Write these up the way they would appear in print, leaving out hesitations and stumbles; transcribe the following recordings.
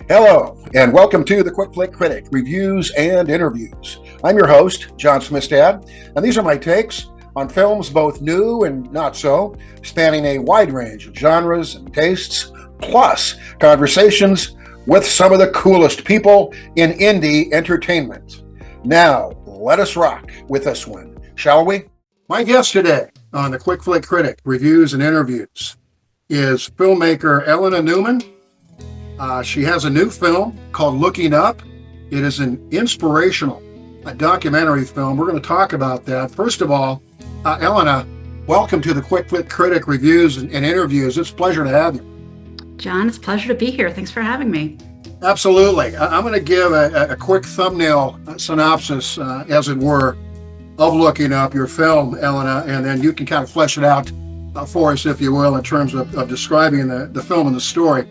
Hello, and welcome to the Quick Flick Critic Reviews and Interviews. I'm your host, John SMISTAD, and these are my takes on films both new and not so, spanning a wide range of genres and tastes, plus conversations with some of the coolest people in indie entertainment. Now, let us rock with this one, shall we? My guest today on the Quick Flick Critic Reviews and Interviews is filmmaker Elena Neuman. She has a new film called Looking Up. It is an inspirational, a documentary film. We're going to talk about that. First of all, Elena, welcome to the Quick Flick Critic Reviews and Interviews. It's a pleasure to have you. John, it's a pleasure to be here. Thanks for having me. Absolutely. I'm going to give a quick thumbnail synopsis, as it were, of Looking Up, your film, Elena, and then you can kind of flesh it out for us, if you will, in terms of describing the film and the story.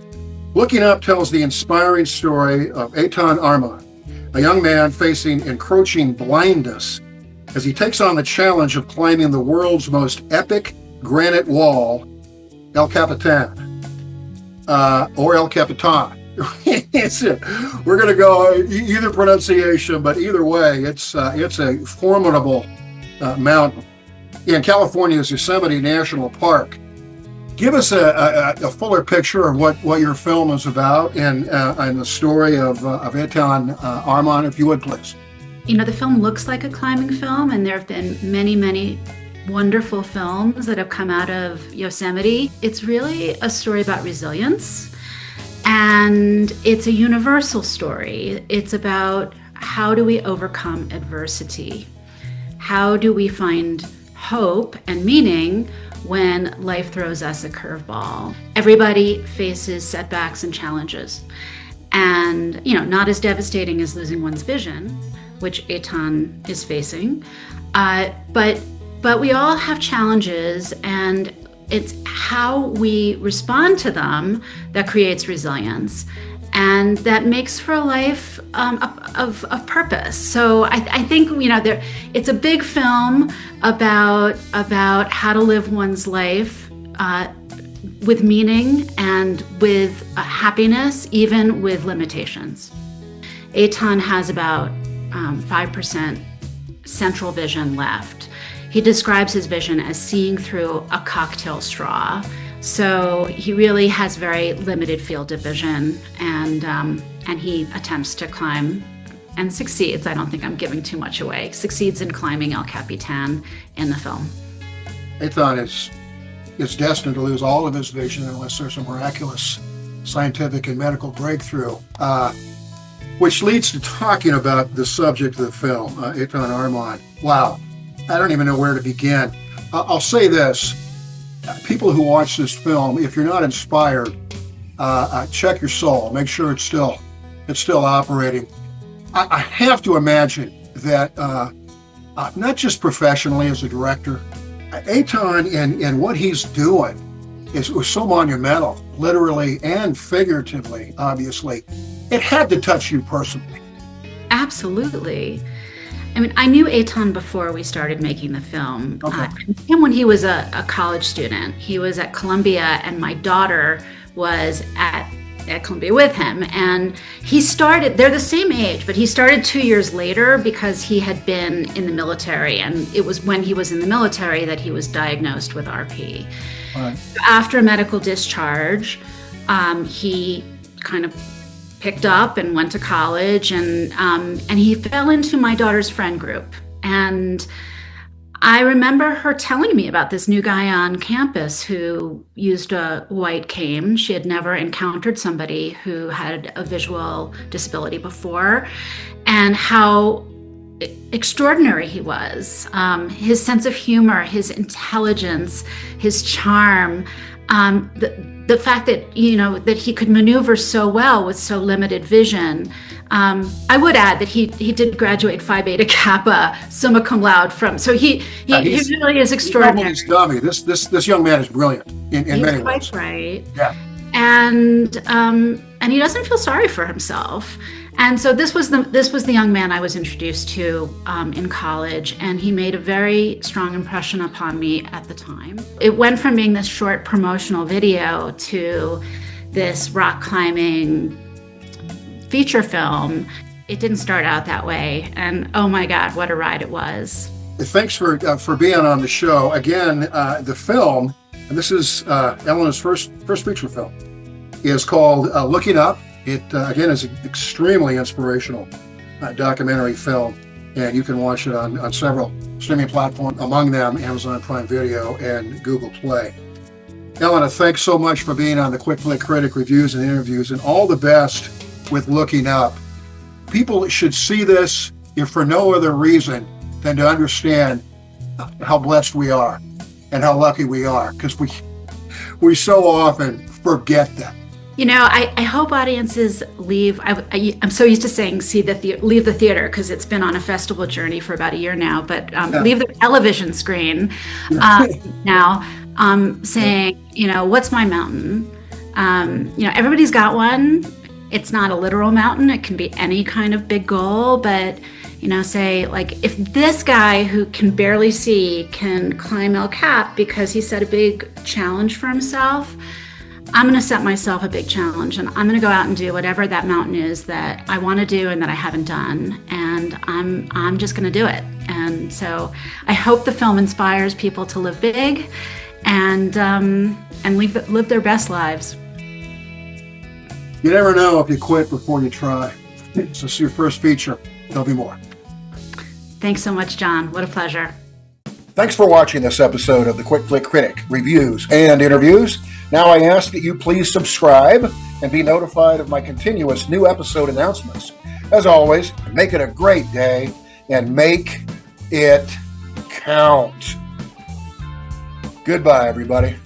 Looking Up tells the inspiring story of Eitan Arman, a young man facing encroaching blindness as he takes on the challenge of climbing the world's most epic granite wall, El Capitan, or El Capitan. We're going to go either pronunciation, but either way, it's a formidable mountain in California's Yosemite National Park. Give us a fuller picture of what your film is about and the story of Eitan Arman, if you would, please. You know, the film looks like a climbing film, and there have been many, many wonderful films that have come out of Yosemite. It's really a story about resilience, and it's a universal story. It's about how do we overcome adversity? How do we find hope and meaning when life throws us a curveball? Everybody faces setbacks and challenges, and not as devastating as losing one's vision, which Eitan is facing, but we all have challenges, and it's how we respond to them that creates resilience, and that makes for a life of purpose. So I think it's a big film about how to live one's life with meaning and with happiness, even with limitations. Eitan has about 5% central vision left. He describes his vision as seeing through a cocktail straw. So he really has very limited field of vision, and he attempts to climb and succeeds. I don't think I'm giving too much away. Succeeds in climbing El Capitan in the film. Eitan is destined to lose all of his vision unless there's a miraculous scientific and medical breakthrough, which leads to talking about the subject of the film, Eitan Arman. Wow, I don't even know where to begin. I'll say this. People who watch this film, if you're not inspired, check your soul. Make sure it's still operating. I have to imagine that not just professionally as a director, Eitan and what he's doing was so monumental, literally and figuratively. Obviously, it had to touch you personally. Absolutely. I mean, I knew Eitan before we started making the film. Okay. I knew him when he was a college student. He was at Columbia, and my daughter was at Columbia with him. And they're the same age, but he started 2 years later because he had been in the military. And it was when he was in the military that he was diagnosed with RP. Right. After a medical discharge, he kind of picked up and went to college, and he fell into my daughter's friend group. And I remember her telling me about this new guy on campus who used a white cane. She had never encountered somebody who had a visual disability before, and how extraordinary he was. His sense of humor, his intelligence, his charm, the fact that that he could maneuver so well with so limited vision. I would add that he did graduate Phi Beta Kappa, summa cum laude from. So he really is extraordinary. He's dummy. This young man is brilliant in many ways. He's quite right. Yeah. And he doesn't feel sorry for himself. And so this was the young man I was introduced to in college, and he made a very strong impression upon me at the time. It went from being this short promotional video to this rock climbing feature film, it didn't start out that way. And oh my God, what a ride it was. Thanks for being on the show. Again, the film, and this is Elena's first feature film, is called Looking Up. It, again, is an extremely inspirational documentary film, and you can watch it on several streaming platforms, among them Amazon Prime Video and Google Play. Elena, thanks so much for being on the Quick Flick Critic Reviews and Interviews, and all the best with Looking Up. People should see this, if for no other reason than to understand how blessed we are and how lucky we are, because we so often forget that. You know, I hope audiences leave. I'm so used to saying leave the theater, because it's been on a festival journey for about a year now, but leave the television screen now, saying, you know, what's my mountain? You know, everybody's got one. It's not a literal mountain. It can be any kind of big goal, but, you know, say, like, if this guy who can barely see can climb El Cap because he set a big challenge for himself, I'm going to set myself a big challenge, and I'm going to go out and do whatever that mountain is that I want to do and that I haven't done, and I'm just going to do it. And so I hope the film inspires people to live big and live their best lives. You never know if you quit before you try. So it's your first feature. There'll be more. Thanks so much, John. What a pleasure. Thanks for watching this episode of the Quick Flick Critic Reviews and Interviews. Now I ask that you please subscribe and be notified of my continuous new episode announcements. As always, make it a great day and make it count. Goodbye, everybody.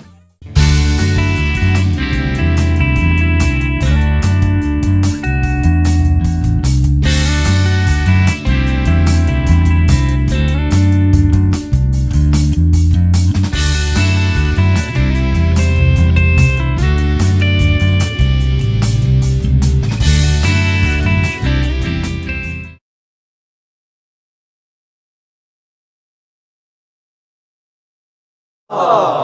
Aww.